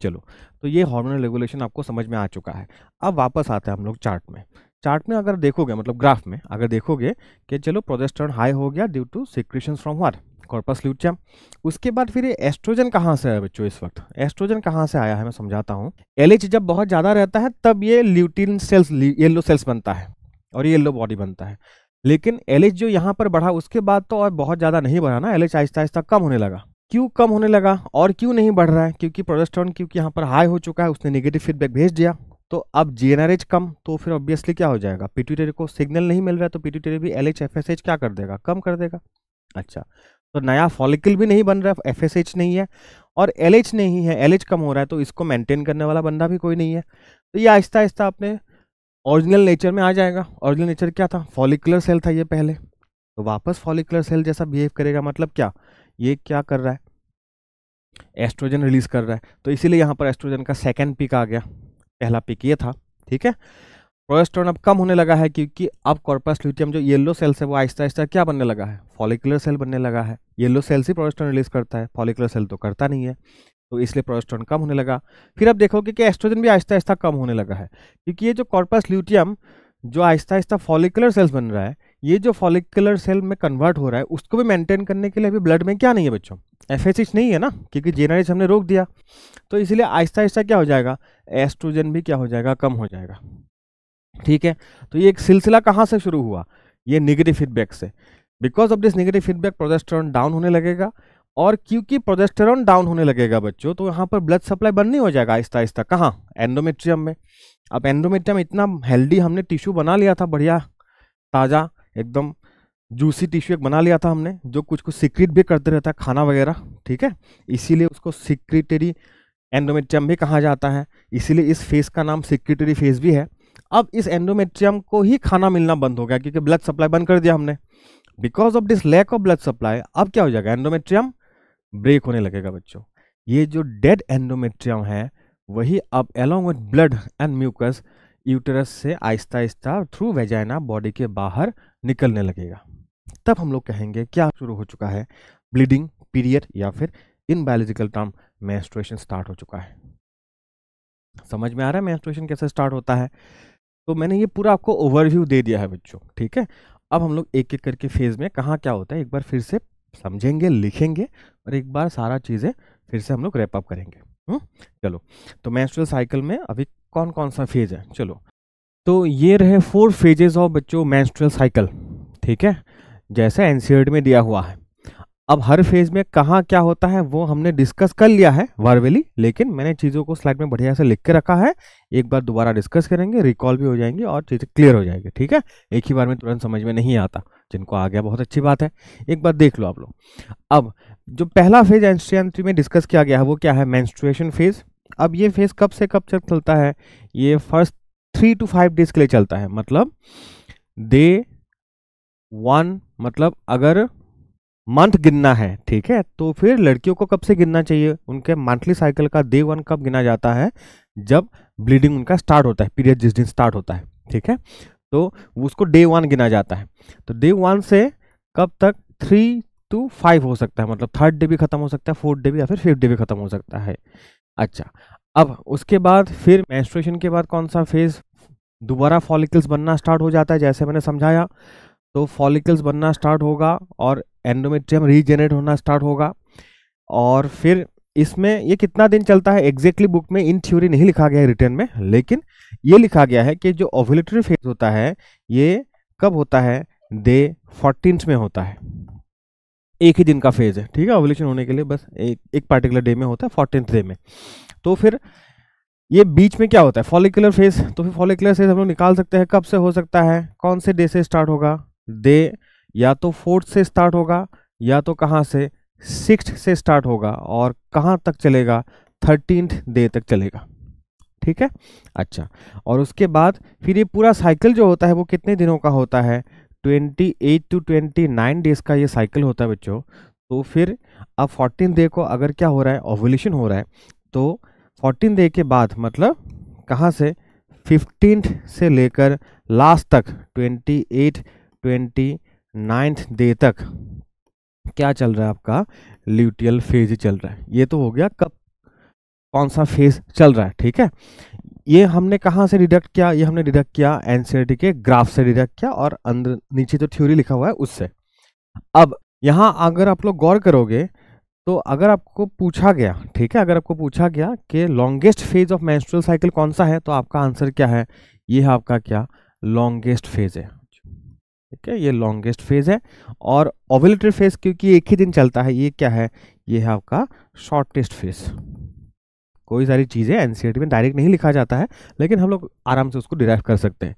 चलो, तो ये हार्मोनल रेगुलेशन आपको समझ में आ चुका है। अब वापस आते हैं हम लोग चार्ट में। चार्ट में अगर देखोगे, मतलब ग्राफ में अगर देखोगे कि चलो प्रोजेस्टेरॉन हाई हो गया due to secretions from what? Corpus luteum. उसके बाद फिर ये एस्ट्रोजन कहाँ से आया बच्चों? इस वक्त एस्ट्रोजन कहाँ से आया है मैं समझाता हूँ। LH जब बहुत ज्यादा रहता है तब ये ल्यूटिन सेल्स, येलो सेल्स बनता है और ये येलो बॉडी बनता है। लेकिन LH जो यहाँ पर बढ़ा उसके बाद तो और बहुत ज्यादा नहीं बढ़ा ना, LH आहिस्ता आहिस्ता कम होने लगा। क्यों कम होने लगा और क्यों नहीं बढ़ रहा है? क्योंकि प्रोजेस्टेरॉन क्योंकि यहाँ पर हाई हो चुका है, उसने नेगेटिव फीडबैक भेज दिया। तो अब GnRH कम, तो फिर ऑब्वियसली क्या हो जाएगा? पिट्यूटरी को सिग्नल नहीं मिल रहा है तो पिट्यूटरी भी LH FSH क्या कर देगा? कम कर देगा। अच्छा, तो नया फॉलिकल भी नहीं बन रहा है, FSH नहीं है और LH नहीं है, LH कम हो रहा है, तो इसको मेंटेन करने वाला बंदा भी कोई नहीं है। तो ये आहिस्ता आहिस्ता अपने ओरिजिनल नेचर में आ जाएगा। ओरिजिनल नेचर क्या था? फॉलिकुलर सेल था ये पहले, तो वापस फॉलिकुलर सेल जैसा बिहेव करेगा। मतलब क्या? ये क्या कर रहा है? एस्ट्रोजन रिलीज कर रहा है। तो इसीलिए यहाँ पर एस्ट्रोजन का सेकेंड पीक आ गया, पहला पीक ये था। ठीक है, प्रोजेस्टेरॉन अब कम होने लगा है क्योंकि अब कॉर्पस ल्यूटियम जो येलो सेल्स है वो आहिस्ता आहिस्ता क्या बनने लगा है? फॉलिकुलर सेल बनने लगा है। येलो सेल्स ही प्रोजेस्टेरॉन रिलीज करता है, फॉलिकुलर सेल तो करता नहीं है। तो इसलिए प्रोजेस्टेरोन कम होने लगा। फिर आप देखोगे कि एस्ट्रोजन भी आहिस्ता आहिस्ता कम होने लगा है, क्योंकि ये जो कॉर्पस ल्यूटियम जो आहिस्ता आहिस्ता फॉलिकुलर सेल्स बन रहा है, ये जो फॉलिकुलर सेल में कन्वर्ट हो रहा है उसको भी मेंटेन करने के लिए अभी ब्लड में क्या नहीं है बच्चों, FSH नहीं है ना, क्योंकि GnRH हमने रोक दिया। तो इसलिए आहिस्ता आहिस्ता क्या हो जाएगा, एस्ट्रोजन भी क्या हो जाएगा, कम हो जाएगा। ठीक है, तो ये एक सिलसिला कहाँ से शुरू हुआ, ये नेगेटिव फीडबैक से। Because of this negative feedback progesterone down होने लगेगा, और क्योंकि प्रोजेस्टेरोन डाउन होने लगेगा बच्चों, तो यहाँ पर ब्लड सप्लाई बंद नहीं हो जाएगा आहिस्ता आहिस्ता, कहाँ, एंडोमेट्रियम में। अब एंडोमेट्रियम इतना हेल्दी हमने टिश्यू बना लिया था, बढ़िया ताज़ा एकदम जूसी टिश्यू एक बना लिया था हमने, जो कुछ कुछ सीक्रेट भी करते रहता है, खाना वगैरह। ठीक है, इसीलिए उसको सीक्रेटरी एंडोमेट्रियम भी कहा जाता है, इसीलिए इस फेस का नाम सीक्रेटरी फेस भी है। अब इस एंडोमेट्रियम को ही खाना मिलना बंद हो गया, क्योंकि ब्लड सप्लाई बंद कर दिया हमने। Because of this lack of blood supply अब क्या हो जाएगा, एंडोमेट्रियम ब्रेक होने लगेगा बच्चों। ये जो डेड एंडोमेट्रियम है वही अब along with blood and mucus uterus से आहिस्ता आहिस्ता थ्रू वेजाइना बॉडी के बाहर निकलने लगेगा। तब हम लोग कहेंगे क्या शुरू हो चुका है, ब्लीडिंग पीरियड, या फिर in biological term menstruation start हो चुका है। समझ में आ रहा है मेंस्ट्रुएशन कैसे स्टार्ट होता है? तो मैंने ये पूरा आपको ओवरव्यू दे दिया है बच्चों। ठीक है, अब हम लोग एक एक करके फेज में कहाँ क्या होता है एक बार फिर से समझेंगे, लिखेंगे, और एक बार सारा चीज़ें फिर से हम लोग रैप अप करेंगे। चलो, तो मेंस्ट्रुअल साइकिल में अभी कौन कौन सा फेज है, चलो। तो ये रहे 4 फेजेस ऑफ बच्चों मेंस्ट्रुअल साइकिल। ठीक है, जैसे एनसीईआरटी में दिया हुआ है। अब हर फेज में कहाँ क्या होता है वो हमने डिस्कस कर लिया है वर्बली, लेकिन मैंने चीज़ों को स्लाइड में बढ़िया से लिख के रखा है। एक बार दोबारा डिस्कस करेंगे, रिकॉल भी हो जाएंगे और चीज़ें क्लियर हो जाएगी। ठीक है, एक ही बार में तुरंत समझ में नहीं आता, जिनको आ गया बहुत अच्छी बात है, एक बार देख लो आप लोग। अब जो पहला फेज एनसीईआरटी में डिस्कस किया गया है वो क्या है, मेंस्ट्रुएशन फेज। अब ये फेज कब से कब तक चलता है, ये फर्स्ट 3 to 5 डेज के लिए चलता है। मतलब डे 1, मतलब अगर मंथ गिनना है, ठीक है, तो फिर लड़कियों को कब से गिनना चाहिए, उनके मंथली साइकिल का डे 1 कब गिना जाता है, जब ब्लीडिंग उनका स्टार्ट होता है, पीरियड जिस दिन स्टार्ट होता है। ठीक है, तो उसको डे 1 गिना जाता है। तो डे 1 से कब तक, 3 to 5 हो सकता है, मतलब 3rd डे भी खत्म हो सकता है, 4th डे भी, या फिर 5th डे भी खत्म हो सकता है। अच्छा, अब उसके बाद फिर मेंस्ट्रुएशन के बाद कौन सा फेज, दोबारा फॉलिकल्स बनना स्टार्ट हो जाता है, जैसे मैंने समझाया। तो फॉलिकल्स बनना स्टार्ट होगा और एंडोमेट्रियम रीजेनरेट होना स्टार्ट होगा। और फिर इसमें ये कितना दिन चलता है एग्जैक्टली बुक में इन थ्योरी नहीं लिखा गया है रिटर्न में, लेकिन ये लिखा गया है कि जो ओव्यूलेटरी फेज होता है ये कब होता है, डे 14th में होता है। एक ही दिन का फेज है, ठीक है, ओव्यूलेशन होने के लिए बस एक पार्टिकुलर डे में होता है, 14th डे में। तो फिर ये बीच में क्या होता है, फॉलिकुलर फेज। तो फिर फॉलिकुलर फेज हम लोग निकाल सकते हैं कब से हो सकता है, कौन से डे से स्टार्ट होगा, डे या तो 4th से स्टार्ट होगा, या तो कहाँ से, 6th से स्टार्ट होगा, और कहाँ तक चलेगा, 13th डे तक चलेगा। ठीक है, अच्छा, और उसके बाद फिर ये पूरा साइकिल जो होता है वो कितने दिनों का होता है, 28 to 29 डेज का ये साइकिल होता है बच्चों। तो फिर अब 14th डे को अगर क्या हो रहा है, ओव्यूलेशन हो रहा है, तो 14th डे के बाद मतलब कहाँ से, 15th से लेकर लास्ट तक 28 29th डे तक क्या चल रहा है आपका, ल्यूटियल फेज ही चल रहा है। ये तो हो गया कब कौन सा फेज चल रहा है। ठीक है, ये हमने कहाँ से डिडक्ट किया, ये हमने डिडक्ट किया एनसीईआरटी के ग्राफ से डिडक्ट किया, और अंदर नीचे जो थ्योरी लिखा हुआ है उससे। अब यहाँ अगर आप लोग गौर करोगे तो अगर आपको पूछा गया, ठीक है, अगर आपको पूछा गया कि longest phase of menstrual cycle कौन सा है, तो आपका आंसर क्या है, ये है आपका क्या, लॉन्गेस्ट फेज है। ठीक है, ये लॉन्गेस्ट फेज है। और ओव्यूलेटरी फेज क्योंकि एक ही दिन चलता है, ये क्या है, ये है आपका शॉर्टेस्ट फेज। कोई सारी चीज़ें एनसीईआरटी में डायरेक्ट नहीं लिखा जाता है, लेकिन हम लोग आराम से उसको डिराइव कर सकते हैं।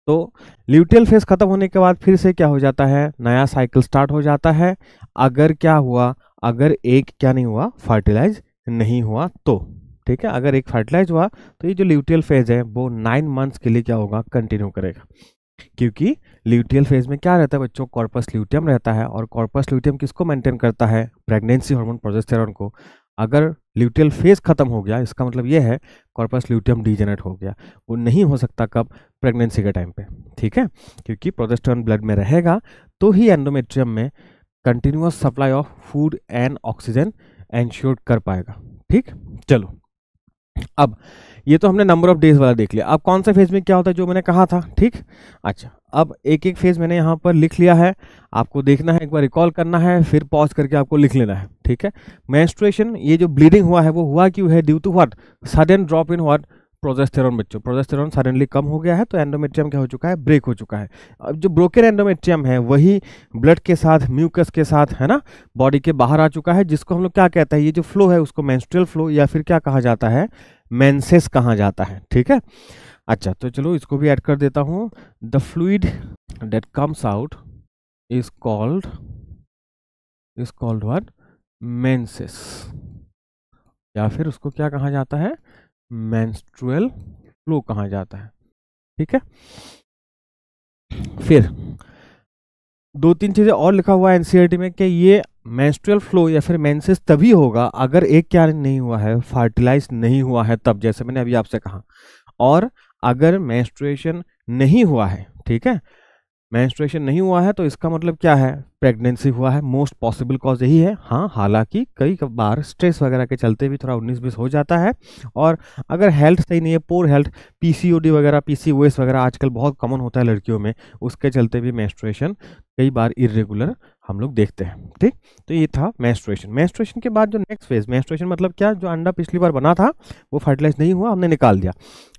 तो ल्यूटियल फेज खत्म होने के बाद फिर से क्या हो जाता है, नया साइकिल स्टार्ट हो जाता है। अगर क्या हुआ, अगर एक क्या नहीं हुआ, फर्टिलाइज नहीं हुआ तो, ठीक है, अगर एक फर्टिलाइज हुआ तो ये जो ल्यूटियल फेज है वो 9 मंथ्स के लिए क्या होगा, कंटिन्यू करेगा। क्योंकि ल्यूटियल फेज में क्या रहता है बच्चों, कॉर्पस ल्यूटियम रहता है, और कॉर्पस ल्यूटियम किसको मेंटेन करता है, प्रेगनेंसी हार्मोन प्रोजेस्टेरॉन को। अगर ल्यूटियल फेज खत्म हो गया, इसका मतलब ये है कॉर्पस ल्यूटियम डीजेनरेट हो गया। वो नहीं हो सकता कब, प्रेगनेंसी के टाइम पे। ठीक है, क्योंकि प्रोजेस्टेरॉन ब्लड में रहेगा तो ही एंडोमेट्रियम में continuous supply of food and oxygen ensure कर पाएगा। ठीक, चलो अब ये तो हमने नंबर ऑफ डेज वाला देख लिया। अब कौन सा फेज में क्या होता है जो मैंने कहा था, ठीक। अच्छा, अब एक एक फेज मैंने यहाँ पर लिख लिया है, आपको देखना है, एक बार रिकॉल करना है, फिर पॉज करके आपको लिख लेना है, ठीक है। मेंस्ट्रुएशन, ये जो ब्लीडिंग हुआ है वो हुआ क्यों है, due to what, sudden drop in what, progesterone. बच्चों प्रोजेस्टेरॉन सडनली कम हो गया है तो एंडोमेट्रियम क्या हो चुका है, ब्रेक हो चुका है। अब जो ब्रोकन एंडोमेट्रियम है वही ब्लड के साथ, म्यूकस के साथ, है ना, बॉडी के बाहर आ चुका है, जिसको हम लोग क्या कहते हैं, ये जो फ्लो है उसको मेंस्ट्रुअल फ्लो या फिर क्या कहा जाता है, मेंसेस कहा जाता है, ठीक है। अच्छा, तो चलो इसको भी ऐड कर देता हूं। The fluid that comes out is called what, menses, या फिर उसको क्या कहा जाता है, मेंस्ट्रुअल फ्लो कहा जाता है, ठीक है। फिर दो तीन चीजें और लिखा हुआ है एनसीईआरटी में कि ये मेंस्ट्रुअल फ्लो या फिर मेंसेस तभी होगा अगर एक क्या नहीं हुआ है, फर्टिलाइज नहीं हुआ है तब, जैसे मैंने अभी आपसे कहा। और अगर मेंस्ट्रुएशन नहीं हुआ है, ठीक है, मेंस्ट्रुएशन नहीं हुआ है तो इसका मतलब क्या है, प्रेगनेंसी हुआ है, मोस्ट पॉसिबल कॉज यही है। हाँ, हालांकि कई बार स्ट्रेस वगैरह के चलते भी थोड़ा 19-20 हो जाता है, और अगर हेल्थ सही नहीं है, पोर हेल्थ, पीसीओडी वगैरह, पीसीओएस वगैरह आजकल बहुत कॉमन होता है लड़कियों में, उसके चलते भी मेंस्ट्रुएशन कई बार इरेगुलर हम लोग देखते हैं, ठीक। तो ये था मेंस्ट्रुएशन। मेंस्ट्रुएशन के बाद जो नेक्स्ट फेज, मेंस्ट्रुएशन मतलब क्या, जो अंडा पिछली बार बना था वो फर्टिलाइज नहीं हुआ, हमने निकाल दिया,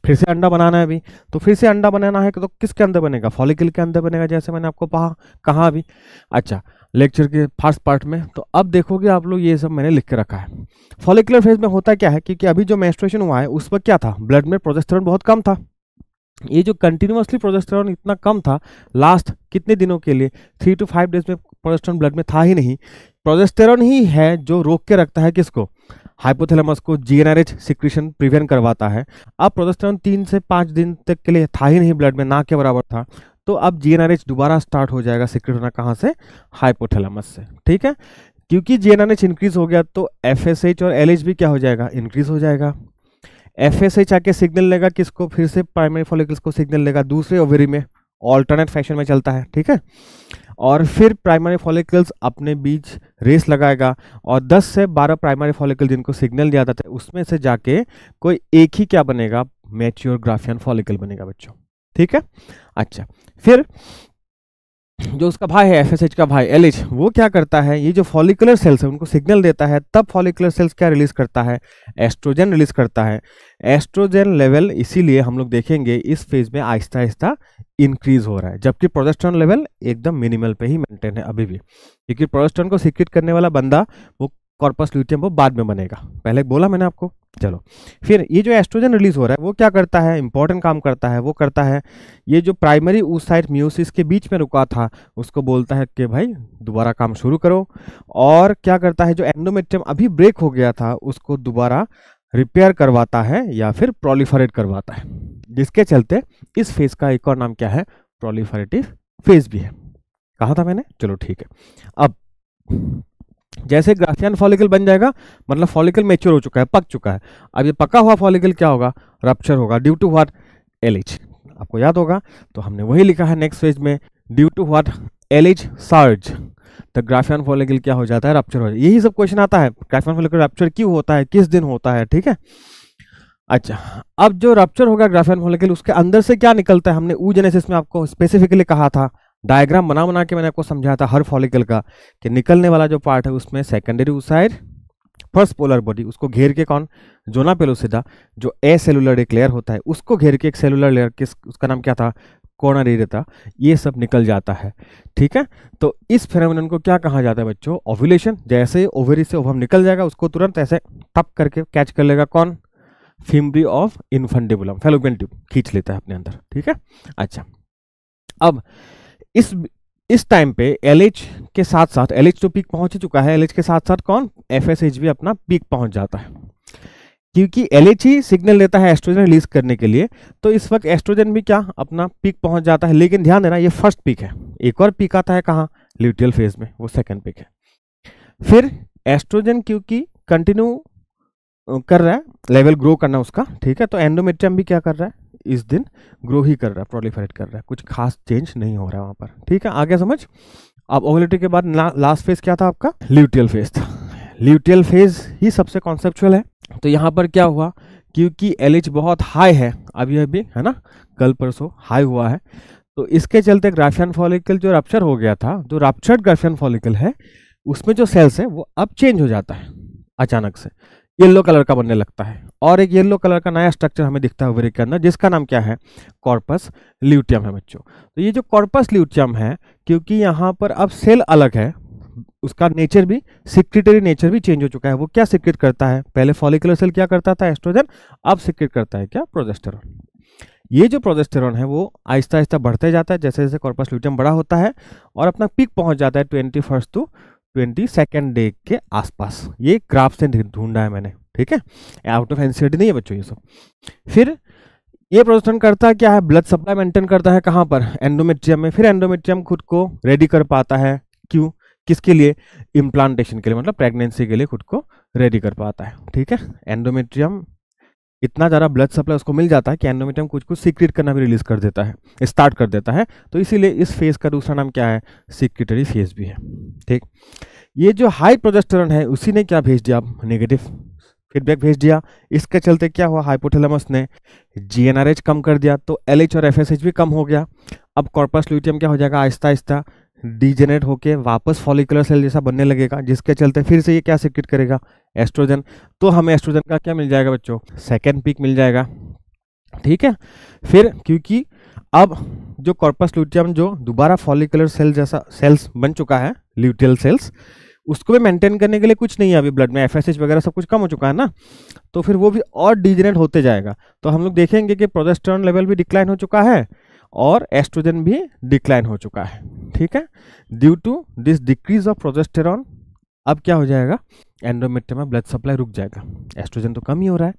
फिर से अंडा बनाना है अभी, तो फिर से अंडा बनाना है तो किसके अंदर बनेगा, फॉलिकल के अंदर बनेगा, जैसे मैंने आपको कहा अभी। अच्छा, लेक्चर के फर्स्ट पार्ट में। तो अब देखोगे आप लोग, ये सब मैंने लिख के रखा है। फॉलिकुलर फेज में होता क्या है, क्योंकि अभी जो मेंस्ट्रुएशन हुआ है उस वक्त क्या था, ब्लड में प्रोजेस्टेरॉन बहुत कम था। ये जो कंटिन्यूअसली प्रोजेस्टेरॉन इतना कम था, लास्ट कितने दिनों के लिए, 3 to 5 डेज में प्रोजेस्टेरॉन ब्लड में था ही नहीं। प्रोजेस्टेरॉन ही है जो रोक के रखता है किसको, हाइपोथैलेमस को, जीएनआरएच सिक्रीशन प्रिवेंट करवाता है। अब प्रोजेस्टेरॉन 3 से 5 दिन तक के लिए था ही नहीं ब्लड में, ना के बराबर था, तो अब जीएनआरएच दोबारा स्टार्ट हो जाएगा सिक्रेट होना, कहाँ से, हाइपोथैलेमस से, ठीक है। क्योंकि जीएनआरएच इंक्रीज हो गया तो एफएसएच और एलएच भी क्या हो जाएगा, इंक्रीज हो जाएगा। एफएसएच आके सिग्नल लेगा किसको, फिर से प्राइमरी फॉलिकल्स को सिग्नल लेगा दूसरे ओवरी में, ऑल्टरनेट फैशन में चलता है, ठीक है। और फिर प्राइमरी फॉलिकल्स अपने बीच रेस लगाएगा, और 10 से 12 प्राइमरी फॉलिकल जिनको सिग्नल दिया जाता है उसमें से जाके कोई एक ही क्या बनेगा, मैच्योर ग्राफियन फॉलिकल बनेगा बच्चों, ठीक है। अच्छा, फिर जो उसका भाई है, एफएसएच का भाई एलएच, वो क्या करता है, ये जो फॉलिकुलर सेल्स है उनको सिग्नल देता है, तब फॉलिकुलर सेल्स क्या रिलीज करता है, एस्ट्रोजन रिलीज करता है। एस्ट्रोजन लेवल इसीलिए हम लोग देखेंगे इस फेज में आहिस्ता आहिस्ता इंक्रीज हो रहा है, जबकि प्रोजेस्टेरॉन लेवल एकदम मिनिमल पे ही मेंटेन है अभी भी, क्योंकि प्रोजेस्टेरॉन को सीक्रेट करने वाला बंदा वो कॉर्पस ल्यूटियम वो बाद में बनेगा, पहले बोला मैंने आपको। चलो, फिर ये जो एस्ट्रोजन रिलीज हो रहा है वो क्या करता है, इंपॉर्टेंट काम करता है, वो करता है ये जो प्राइमरी oocyte मियोसिस के बीच में रुका था उसको बोलता है कि भाई दोबारा काम शुरू करो, और क्या करता है, जो एंडोमेट्रियम अभी ब्रेक हो गया था उसको दोबारा रिपेयर करवाता है या फिर प्रोलिफरेट करवाता है, जिसके चलते इस फेज का एक और नाम क्या है, प्रोलिफरेटिव फेज भी है। कहा था मैंने, चलो ठीक है। अब जैसे ग्राफियन फॉलिकल बन जाएगा, मतलब फॉलिकल मैच्योर हो चुका है, पक चुका है, अब ये पका हुआ फॉलिकल क्या होगा, रप्चर होगा, ड्यू टू व्हाट, एलएच। आपको याद होगा तो हमने वही लिखा है नेक्स्ट फेज में, due to what, LH surge, तो ग्राफियन फॉलिकल क्या हो जाता है, रप्चर हो जाता है। यही सब क्वेश्चन आता है, ग्राफियन फॉलिकल रप्चर क्यों होता है, किस दिन होता है, ठीक है। अच्छा, अब जो रप्चर होगा ग्राफियन फॉलिकल, उसके अंदर से क्या निकलता है, हमने oogenesis में आपको स्पेसिफिकली कहा था, डायग्राम बना के मैंने आपको समझाया था हर फॉलिकल का, कि निकलने वाला जो पार्ट है उसमें secondary oocyte, first polar body, उसको घेर के कौन, जोना पेलोसिडा, जो ए सेलुलर एक लेयर होता है उसको घेर के एक सेलुलर लेयर, उसका नाम क्या था, कोरोनरी रहता, ये सब निकल जाता है, ठीक है। तो इस फेनोमेनन को क्या कहा जाता है बच्चों, ओव्यूलेशन। जैसे ओवरी से ओवम निकल जाएगा उसको तुरंत ऐसे टप करके कैच कर लेगा कौन, फिम्ब्री ऑफ इन्फेंटिबुलम, फैलोपियन ट्यूब खींच लेता है अपने अंदर, ठीक है। अच्छा, अब इस टाइम पे एलएच के साथ साथ, एलएच तो पीक पहुंच ही चुका है, एलएच के साथ साथ कौन, एफएसएच भी अपना पीक पहुंच जाता है, क्योंकि एलएच ही सिग्नल देता है एस्ट्रोजन रिलीज करने के लिए। तो इस वक्त एस्ट्रोजन भी क्या अपना पीक पहुंच जाता है, लेकिन ध्यान देना ये फर्स्ट पीक है, एक और पीक आता है कहाँ, ल्यूटियल फेज में, वो सेकंड पीक है। फिर एस्ट्रोजन क्योंकि कंटिन्यू कर रहा है, लेवल ग्रो करना उसका, ठीक है, तो एंडोमेट्रियम भी क्या कर रहा है, इस दिन ग्रो ही कर रहा है, प्रोलिफरेट कर रहा है, कुछ खास चेंज नहीं हो रहा है वहां पर, ठीक है। आगे समझ। अब ओवुलेटरी के बाद लास्ट फेज क्या था आपका, ल्यूटियल फेज था। ल्यूटियल फेज ही सबसे कॉन्सेप्चुअल है, तो यहाँ पर क्या हुआ, क्योंकि LH बहुत हाई है अभी अभी, है ना, कल परसों हाई हुआ है, तो इसके चलते ग्राफियन फॉलिकल जो रप्चर हो गया था, जो रप्चर्ड ग्राफियन फॉलिकल है उसमें जो सेल्स है वो अब चेंज हो जाता है, अचानक से येलो कलर का बनने लगता है, और एक येलो कलर का नया स्ट्रक्चर हमें दिखता है ओवरी के अंदर, जिसका नाम क्या है, कॉर्पस ल्यूटियम है बच्चों। तो ये जो कॉर्पस ल्यूटियम है, क्योंकि यहाँ पर अब सेल अलग है, उसका नेचर भी, सिक्रेटरी नेचर भी चेंज हो चुका है। वो क्या सिक्रेट करता है, पहले फॉलिकुलर सेल क्या करता था, एस्ट्रोजन, अब सिक्रेट करता है क्या, प्रोजेस्टेरॉन। ये जो प्रोजेस्टेरॉन है वो आहिस्ता आहिस्ता बढ़ते जाता है जैसे जैसे कॉर्पस ल्यूटियम बड़ा होता है, और अपना पीक पहुंच जाता है 21st टू 22nd डे के आसपास। ये ग्राफ से ढूंढा है मैंने, ठीक है, आउट ऑफ एनसीईआरटी नहीं है बच्चों ये सब। फिर ये प्रोजेस्टेरॉन करता क्या है, ब्लड सप्लाई मेंटेन करता है कहाँ पर, एंडोमेट्रियम में। फिर एंडोमेट्रियम खुद को रेडी कर पाता है, क्यों, किसके लिए, इम्प्लांटेशन के लिए, मतलब प्रेगनेंसी के लिए खुद को रेडी कर पाता है, ठीक है। एंडोमेट्रियम इतना ज़्यादा ब्लड सप्लाई उसको मिल जाता है कि एंडोमेट्रियम कुछ कुछ सीक्रेट करना भी रिलीज कर देता है, स्टार्ट कर देता है, तो इसीलिए इस फेज का दूसरा नाम क्या है, सिक्रेटरी फेज भी है, ठीक। ये जो हाई प्रोजेस्टेरॉन है उसी ने क्या भेज दिया, नेगेटिव फीडबैक भेज दिया। इसके चलते क्या हुआ, हाइपोथैलेमस ने GnRH कम कर दिया, तो LH और FSH भी कम हो गया। अब कॉर्पस ल्यूटियम क्या हो जाएगा, आहिस्ता आहिस्ता डीजेनरेट होके वापस फॉलिकुलर सेल जैसा बनने लगेगा, जिसके चलते फिर से ये क्या सिक्रेट करेगा, एस्ट्रोजन। तो हमें एस्ट्रोजन का क्या मिल जाएगा बच्चों, सेकेंड पीक मिल जाएगा, ठीक है। फिर क्योंकि अब जो कॉर्पस ल्यूटियम जो दोबारा फॉलिकुलर सेल जैसा सेल्स बन चुका है, ल्यूटियल सेल्स, उसको भी मेंटेन करने के लिए कुछ नहीं है अभी ब्लड में, FSH वगैरह सब कुछ कम हो चुका है ना, तो फिर वो भी और डीजेनरेट होते जाएगा। तो हम लोग देखेंगे कि प्रोजेस्टेरॉन लेवल भी डिक्लाइन हो चुका है और एस्ट्रोजन भी डिक्लाइन हो चुका है, ठीक है। Due to this decrease of progesterone अब क्या हो जाएगा, एंडोमेट्रियम में ब्लड सप्लाई रुक जाएगा, एस्ट्रोजन तो कम ही हो रहा है,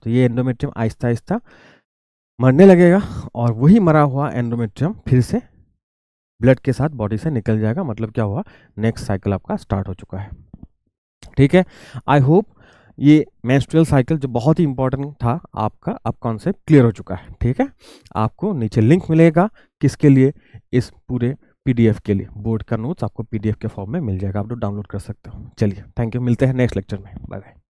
तो ये एंडोमेट्रियम आहिस्ता आहिस्ता मरने लगेगा, और वही मरा हुआ एंडोमेट्रियम फिर से ब्लड के साथ बॉडी से निकल जाएगा। मतलब क्या हुआ, नेक्स्ट साइकिल आपका स्टार्ट हो चुका है, ठीक है। आई होप ये मेंस्ट्रुअल साइकिल जो बहुत ही इंपॉर्टेंट था आपका, अब कॉन्सेप्ट क्लियर हो चुका है, ठीक है। आपको नीचे लिंक मिलेगा, किसके लिए, इस पूरे PDF के लिए, बोर्ड का नोट्स आपको PDF के फॉर्म में मिल जाएगा, आप लोग डाउनलोड कर सकते हो। चलिए, थैंक यू, मिलते हैं नेक्स्ट लेक्चर में, बाय बाय।